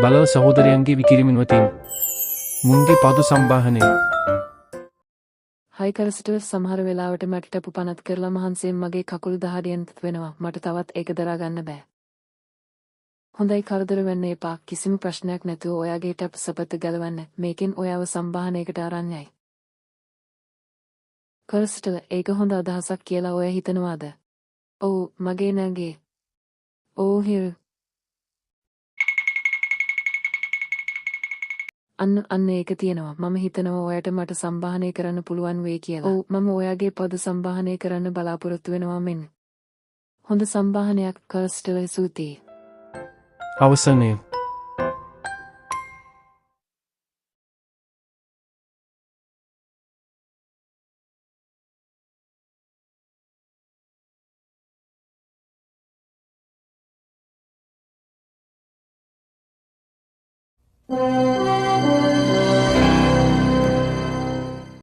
බලව සහෝදරයන්ගේ විකිරිමිනුවතින් මුන්ගේ පදු සම්බාහනය හයි කරසිට සමහර වෙලාවට මැටටපු පනත් කරලා මහන්සේම් මගේ කකුළු දහඩියන්තත් වෙනවා මට තවත් ඒක දරාගන්න බෑ. හොඳයි කරදර වෙන්න එපා කිසිම ප්‍රශ්නයක් නැතුව ඔයාගේ ටැප් සපත ගලවන්න මේකෙන් ඔයාව සම්බාහනයකට අරන්යයි. කරසිටල ඒක හොඳ අදහසක් කියලා ඔය හිතනවාද? ඔව් මගේ නැගේ. ඕහිර්. අන්න ඒක තියෙනවා මම හිතනවා ඔයාට මට සම්බාහනය කරන්න පුළුවන් වෙයි කියලා. ඔව් මම ඔයාගේ පද සම්බාහනය කරන්න බලාපොරොත්තු වෙනවා මෙන්න. හොඳ සම්බාහනයක් කරස්ටල සූතියි. අවසනය